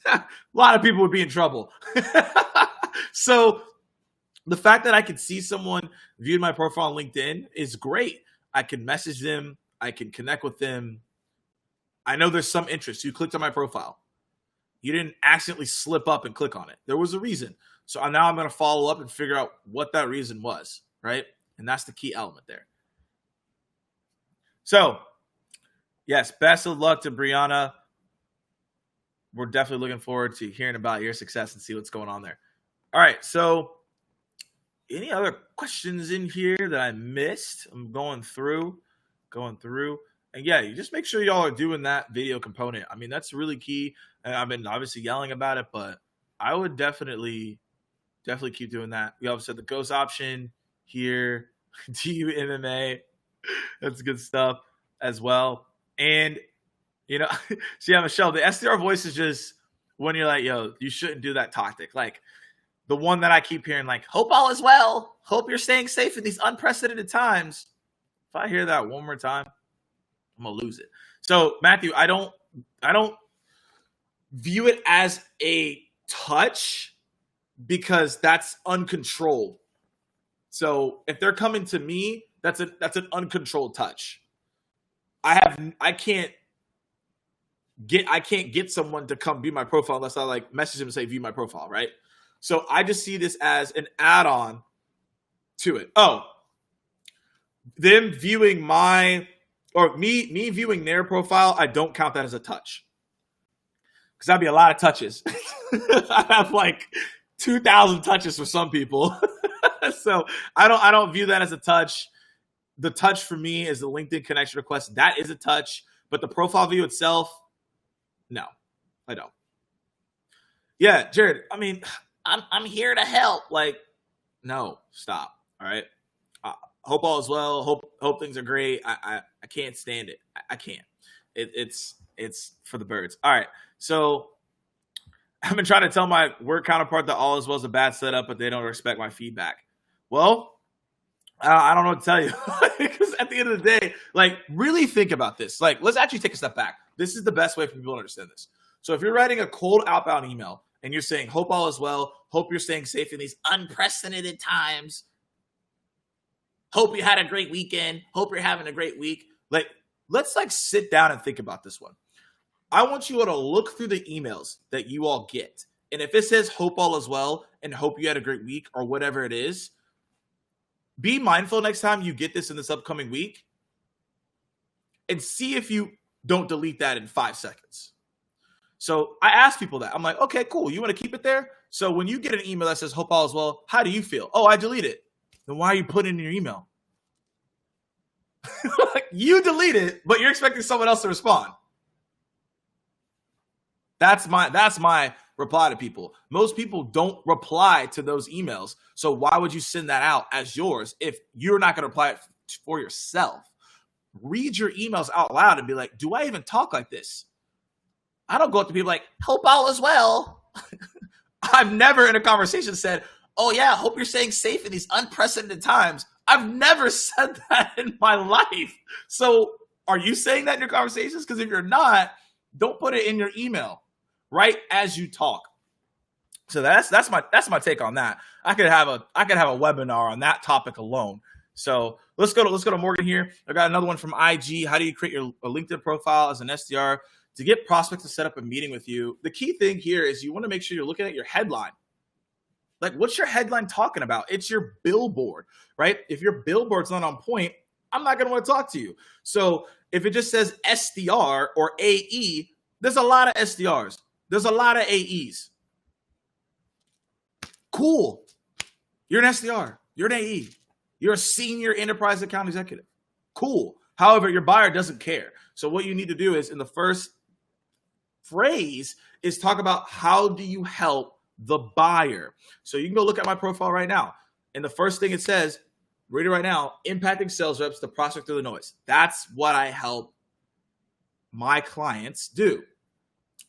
a lot of people would be in trouble. So the fact that I could see someone viewed my profile on LinkedIn is great. I can message them. I can connect with them. I know there's some interest. You clicked on my profile. You didn't accidentally slip up and click on it. There was a reason. So now I'm going to follow up and figure out what that reason was, right? And that's the key element there. So, yes, best of luck to Brianna. We're definitely looking forward to hearing about your success and see what's going on there. All right, so any other questions in here that I missed? I'm going through. And yeah, you just make sure y'all are doing that video component. I mean, that's really key. And I've been obviously yelling about it, but I would definitely keep doing that. We also said the ghost option here, DU MMA. That's good stuff as well. And, you know, so yeah, Michelle, the SDR voice is just when you're like, yo, you shouldn't do that tactic. Like the one that I keep hearing, like, hope all is well. Hope you're staying safe in these unprecedented times. If I hear that one more time, I'm gonna lose it. So Matthew, I don't view it as a touch because that's uncontrolled. So if they're coming to me, that's an uncontrolled touch. I can't get someone to come view my profile unless I like message them and say view my profile, right? So I just see this as an add-on to it. Oh, them viewing me viewing their profile, I don't count that as a touch. Because that'd be a lot of touches. I have like 2,000 touches for some people. So I don't view that as a touch. The touch for me is the LinkedIn connection request. That is a touch. But the profile view itself, no, I don't. Yeah, Jared, I mean, I'm here to help. Like, no, stop. All right. Hope all is well. Hope things are great. I can't stand it. I can't. It's for the birds. All right. So I've been trying to tell my work counterpart that all is well is a bad setup, but they don't respect my feedback. Well, I don't know what to tell you. Because at the end of the day, like, really think about this. Like, let's actually take a step back. This is the best way for people to understand this. So if you're writing a cold outbound email and you're saying, hope all is well, hope you're staying safe in these unprecedented times, hope you had a great weekend, hope you're having a great week. Like, let's like sit down and think about this one. I want you all to look through the emails that you all get. And if it says hope all is well and hope you had a great week or whatever it is, be mindful next time you get this in this upcoming week and see if you don't delete that in 5 seconds. So I ask people that. I'm like, okay, cool. You want to keep it there? So when you get an email that says hope all is well, how do you feel? Oh, I delete it. Then why are you putting it in your email? You delete it, but you're expecting someone else to respond. That's my reply to people. Most people don't reply to those emails. So why would you send that out as yours if you're not going to reply it for yourself? read your emails out loud and be like, do I even talk like this? I don't go up to people like, hope all is well. I've never in a conversation said, oh yeah, hope you're staying safe in these unprecedented times. I've never said that in my life. So are you saying that in your conversations? Because if you're not, don't put it in your email. Write as you talk. So that's my take on that. I could have a webinar on that topic alone. So let's go to Morgan here. I got another one from IG. How do you create your LinkedIn profile as an SDR to get prospects to set up a meeting with you? The key thing here is you want to make sure you're looking at your headline. Like, what's your headline talking about? It's your billboard, right? If your billboard's not on point, I'm not going to want to talk to you. So if it just says SDR or AE, there's a lot of SDRs. There's a lot of AEs. Cool. You're an SDR. You're an AE. You're a senior enterprise account executive. Cool. However, your buyer doesn't care. So what you need to do is in the first phrase is talk about how do you help the buyer. So you can go look at my profile right now. And the first thing it says, read it right now, impacting sales reps to prospect through the noise. That's what I help my clients do.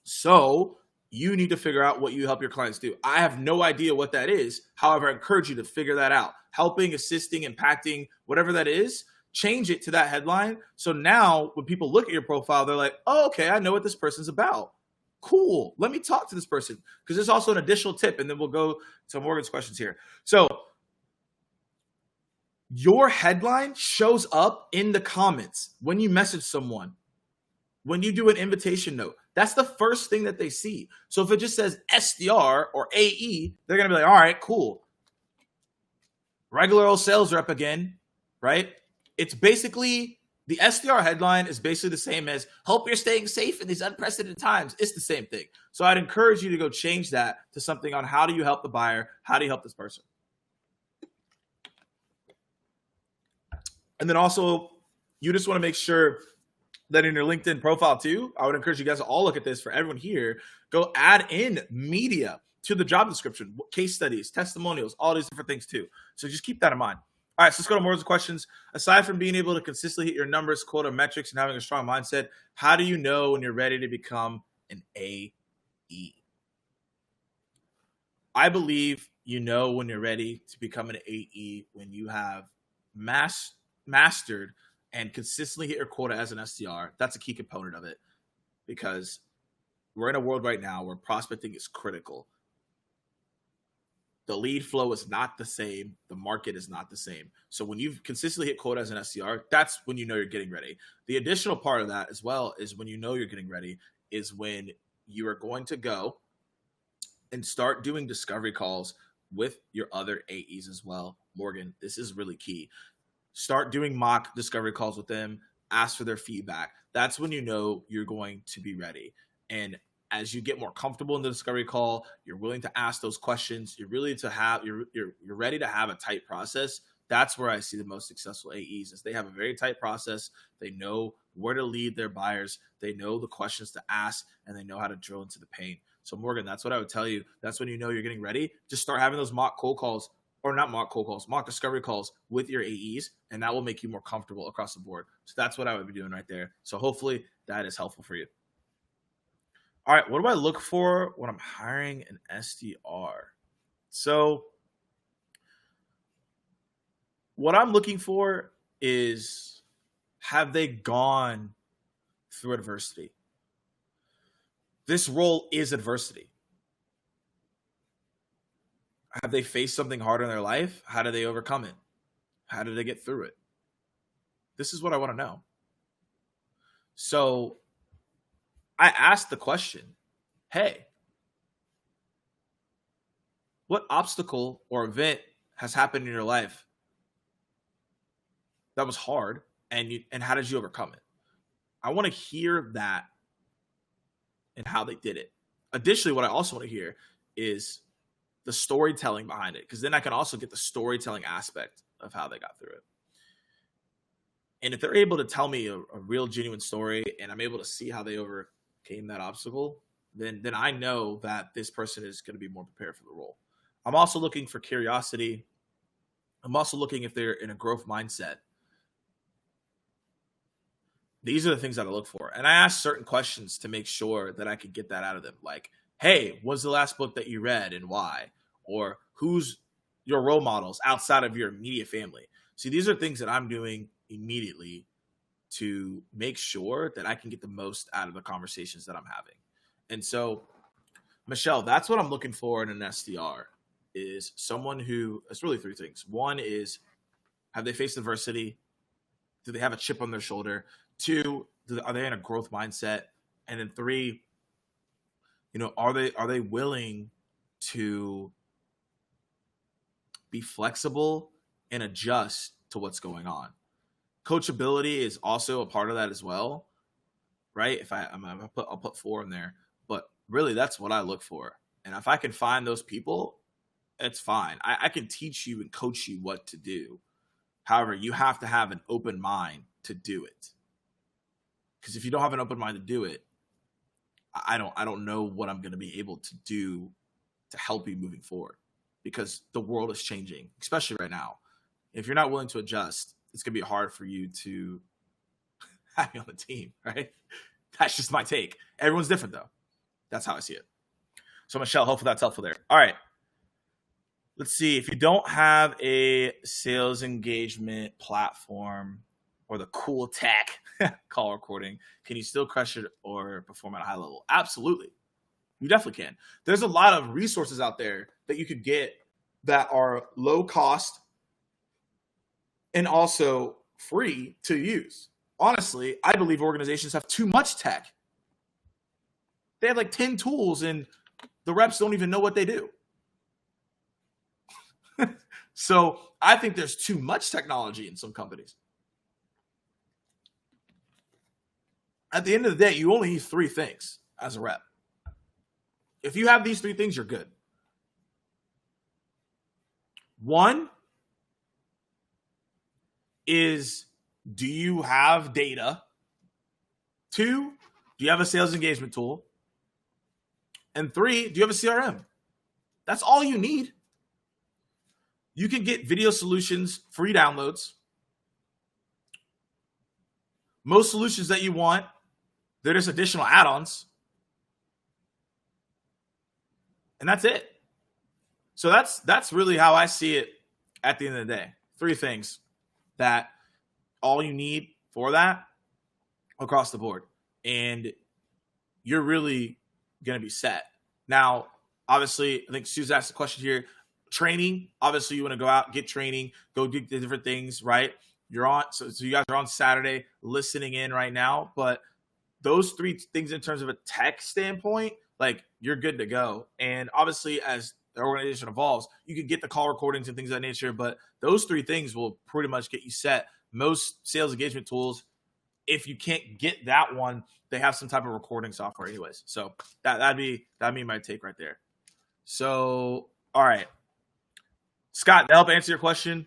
So you need to figure out what you help your clients do. I have no idea what that is. However, I encourage you to figure that out. Helping, assisting, impacting, whatever that is, change it to that headline. So now when people look at your profile, they're like, oh, okay, I know what this person's about. Cool. Let me talk to this person. Because there's also an additional tip, and then we'll go to Morgan's questions here. So your headline shows up in the comments when you message someone, when you do an invitation note. That's the first thing that they see. So if it just says SDR or AE, they're going to be like, all right, cool. Regular old sales rep again, right? It's basically, the SDR headline is basically the same as, hope you're staying safe in these unprecedented times. It's the same thing. So I'd encourage you to go change that to something on how do you help the buyer? How do you help this person? And then also, you just want to make sure that in your LinkedIn profile too, I would encourage you guys to all look at this for everyone here. Go add in media to the job description, case studies, testimonials, all these different things too. So just keep that in mind. All right, so let's go to more of the questions. Aside from being able to consistently hit your numbers, quota metrics, and having a strong mindset, how do you know when you're ready to become an AE? I believe you know when you're ready to become an AE when you have mastered and consistently hit your quota as an SDR. That's a key component of it, because we're in a world right now where prospecting is critical. The lead flow is not the same. The market is not the same. So when you've consistently hit quota as an SDR, that's when you know you're getting ready. The additional part of that as well is when you know you're getting ready is when you are going to go and start doing discovery calls with your other AEs as well. Morgan, this is really key. Start doing mock discovery calls with them. Ask for their feedback. That's when you know you're going to be ready. And as you get more comfortable in the discovery call, you're willing to ask those questions. You're ready to have a tight process. That's where I see the most successful AEs is they have a very tight process. They know where to lead their buyers. They know the questions to ask, and they know how to drill into the pain. So Morgan, that's what I would tell you. That's when you know you're getting ready. Just start having those mock cold calls, or not mock cold calls, mock discovery calls with your AEs, and that will make you more comfortable across the board. So that's what I would be doing right there. So hopefully that is helpful for you. All right, what do I look for when I'm hiring an SDR? So what I'm looking for is, have they gone through adversity? This role is adversity. Have they faced something hard in their life? How did they overcome it? How did they get through it? This is what I want to know. So I asked the question, hey, what obstacle or event has happened in your life that was hard, and how did you overcome it? I want to hear that and how they did it. Additionally, what I also want to hear is the storytelling behind it, because then I can also get the storytelling aspect of how they got through it. And if they're able to tell me a real genuine story and I'm able to see how they overcame that obstacle, then I know that this person is going to be more prepared for the role. I'm also looking for curiosity. I'm also looking if they're in a growth mindset. these are the things that I look for. And I ask certain questions to make sure that I could get that out of them. Like, hey, what's the last book that you read and why? Or who's your role models outside of your immediate family? See, these are things that I'm doing immediately to make sure that I can get the most out of the conversations that I'm having. And so, Michelle, that's what I'm looking for in an SDR, is someone who, it's really three things. One is, have they faced adversity? Do they have a chip on their shoulder? Two, are they in a growth mindset? And then three, are they willing to be flexible and adjust to what's going on? Coachability is also a part of that as well, right? I'll put 4 in there, but really that's what I look for. And if I can find those people, it's fine. I can teach you and coach you what to do. However, you have to have an open mind to do it. Because if you don't have an open mind to do it, I don't know what I'm going to be able to do to help you moving forward. Because the world is changing, especially right now. If you're not willing to adjust, it's going to be hard for you to have me on the team, right? That's just my take. Everyone's different, though. That's how I see it. So, Michelle, hopefully that's helpful there. All right. Let's see. If you don't have a sales engagement platform or the cool tech call recording, can you still crush it or perform at a high level? Absolutely. You definitely can. There's a lot of resources out there that you could get that are low cost and also free to use. Honestly, I believe organizations have too much tech. They have like 10 tools and the reps don't even know what they do. So I think there's too much technology in some companies. At the end of the day, you only need 3 things as a rep. If you have these 3 things, you're good. 1 is, do you have data? 2, do you have a sales engagement tool? And 3, do you have a CRM? That's all you need. You can get video solutions, free downloads. Most solutions that you want, they're just additional add-ons. And that's it. So that's really how I see it at the end of the day. 3 things that all you need for that across the board. And you're really going to be set. Now, obviously, I think Sue's asked the question here. Training, obviously you want to go out, get training, go do the different things, right? You're on, so you guys are on Saturday listening in right now, but those 3 things in terms of a tech standpoint, like you're good to go. And obviously as the organization evolves, you can get the call recordings and things of that nature, but those 3 things will pretty much get you set. Most sales engagement tools, if you can't get that one, they have some type of recording software anyways. So that'd be my take right there. So, all right. Scott, to help answer your question.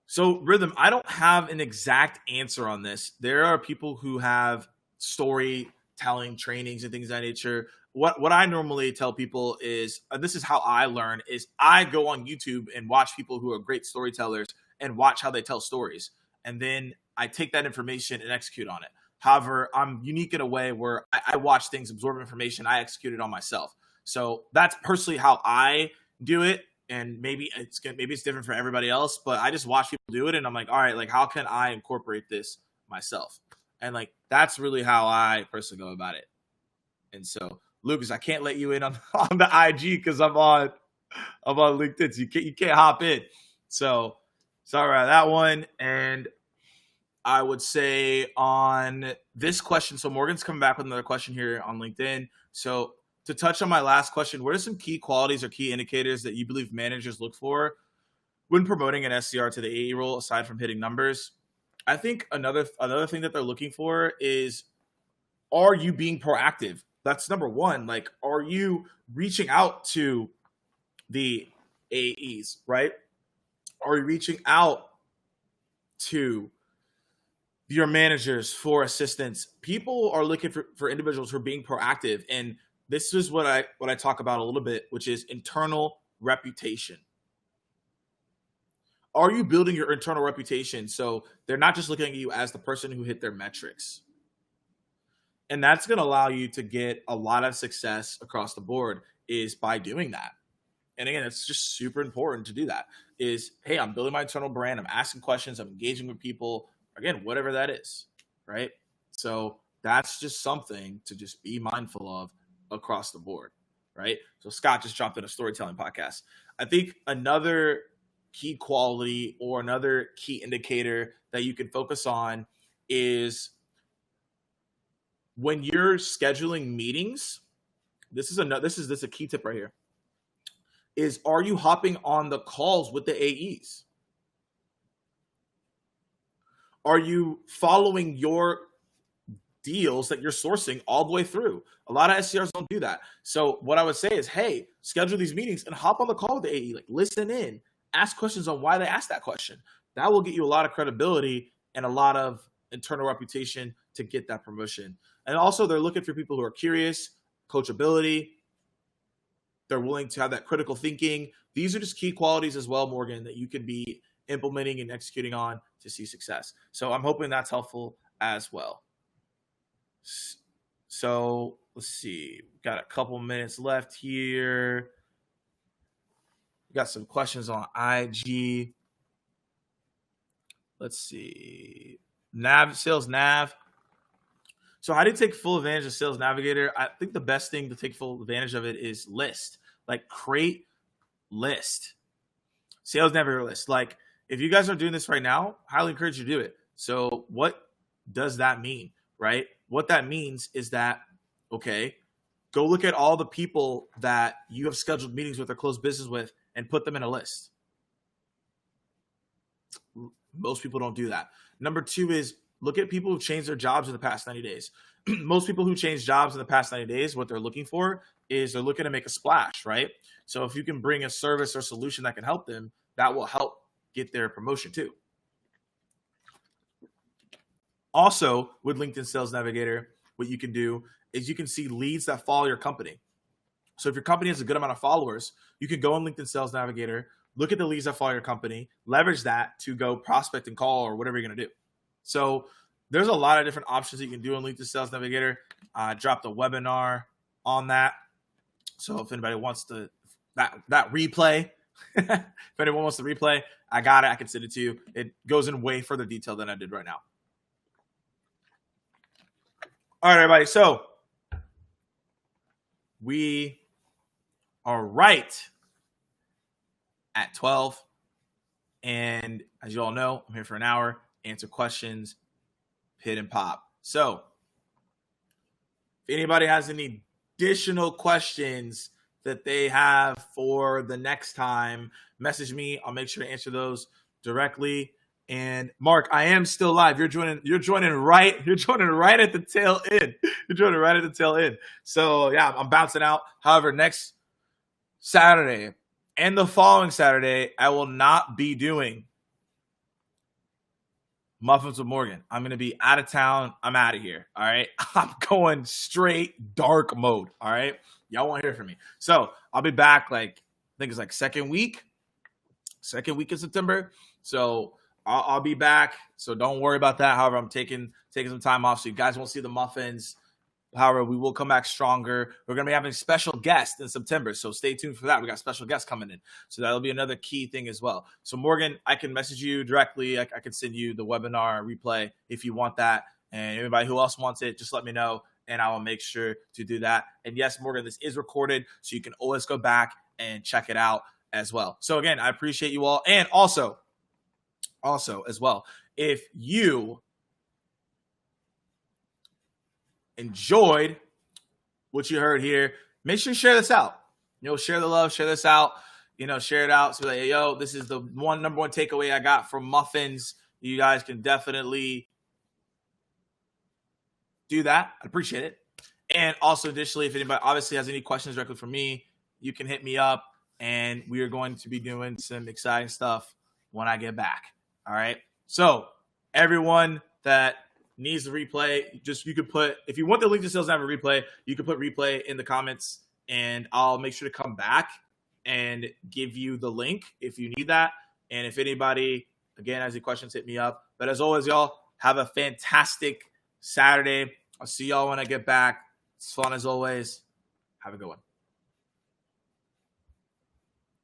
So, Rhythm, I don't have an exact answer on this. There are people who have storytelling trainings and things of that nature. What I normally tell people is, and this is how I learn, is I go on YouTube and watch people who are great storytellers and watch how they tell stories. And then I take that information and execute on it. However, I'm unique in a way where I watch things, absorb information, I execute it on myself. So that's personally how I do it, and maybe it's different for everybody else. But I just watch people do it, and I'm like, all right, like how can I incorporate this myself? And like that's really how I personally go about it. And so, Lucas, I can't let you in on the IG because I'm on LinkedIn, so you can't hop in. So sorry about that one. And I would say on this question, so Morgan's coming back with another question here on LinkedIn. So to touch on my last question, what are some key qualities or key indicators that you believe managers look for when promoting an SDR to the AE role, aside from hitting numbers? I think another thing that they're looking for is, are you being proactive? That's number 1. Like, are you reaching out to the AEs, right? Are you reaching out to your managers for assistance? People are looking for individuals who are being proactive. And this is what I talk about a little bit, which is internal reputation. are you building your internal reputation so they're not just looking at you as the person who hit their metrics? And that's going to allow you to get a lot of success across the board is by doing that. And again, it's just super important to do that is, hey, I'm building my internal brand. I'm asking questions. I'm engaging with people. Again, whatever that is, right? So that's just something to just be mindful of across the board, right? So Scott just dropped in a storytelling podcast. I think another key quality or another key indicator that you can focus on is when you're scheduling meetings. This is a key tip right here. Is are you hopping on the calls with the AEs? Are you following your deals that you're sourcing all the way through? A lot of SDRs don't do that. So what I would say is, hey, schedule these meetings and hop on the call with the AE. Like, listen in, ask questions on why they asked that question. That will get you a lot of credibility and a lot of internal reputation to get that promotion. And also, they're looking for people who are curious, coachability. They're willing to have that critical thinking. These are just key qualities as well, Morgan, that you can be implementing and executing on to see success. So I'm hoping that's helpful as well. So let's see. We've got a couple minutes left here. We got some questions on IG. Let's see. Sales Nav. So how do you take full advantage of Sales Navigator? I think the best thing to take full advantage of it is list. Like, create list. Sales Navigator list. Like, if you guys are doing this right now, highly encourage you to do it. So what does that mean, right? What that means is that, okay, go look at all the people that you have scheduled meetings with or closed business with and put them in a list. Most people don't do that. Number two is look at people who've changed their jobs in the past 90 days. Most people who change jobs in the past 90 days, what they're looking for is they're looking to make a splash, right? So if you can bring a service or solution that can help them, that will help get their promotion too. Also, with LinkedIn Sales Navigator, what you can do is you can see leads that follow your company. So if your company has a good amount of followers, you can go on LinkedIn Sales Navigator, look at the leads that follow your company, leverage that to go prospect and call or whatever you're going to do. So there's a lot of different options that you can do on LinkedIn Sales Navigator. I dropped a webinar on that. So if anybody wants to that replay, if anyone wants to replay, I got it. I can send it to you. It goes in way further detail than I did right now. All right, everybody. So we are right at 12. And as you all know, I'm here for an hour, answer questions, hit and pop. So if anybody has any additional questions that they have for the next time, message me. I'll make sure to answer those directly. And Mark, I am still live. You're joining right at the tail end. You're joining right at the tail end. So yeah, I'm bouncing out. However, next Saturday and the following Saturday, I will not be doing Muffins with Morgan. I'm going to be out of town. I'm out of here. All right. I'm going straight dark mode. All right. Y'all won't hear from me. So I'll be back I think it's second week in September. So I'll be back. So don't worry about that. However, I'm taking some time off. So you guys won't see the Muffins. However, we will come back stronger. We're going to be having special guests in September. So stay tuned for that. We got special guests coming in. So that'll be another key thing as well. So Morgan, I can message you directly. I can send you the webinar replay if you want that. And anybody who else wants it, just let me know. And I will make sure to do that. And yes, Morgan, this is recorded. So you can always go back and check it out as well. So again, I appreciate you all. And also as well, if you enjoyed what you heard here, make sure you share this out. Share the love, share this out. Share it out. So hey, yo, this is the number one takeaway I got from Muffins. You guys can definitely do that. I appreciate it. And also, additionally, if anybody obviously has any questions directly for me, you can hit me up. And we are going to be doing some exciting stuff when I get back. All right. So everyone that needs the replay, you could put, if you want the link to Sales Navigator replay, you can put replay in the comments and I'll make sure to come back and give you the link if you need that. And if anybody, again, has any questions, hit me up. But as always, y'all, have a fantastic Saturday. I'll see y'all when I get back. It's fun as always. Have a good one.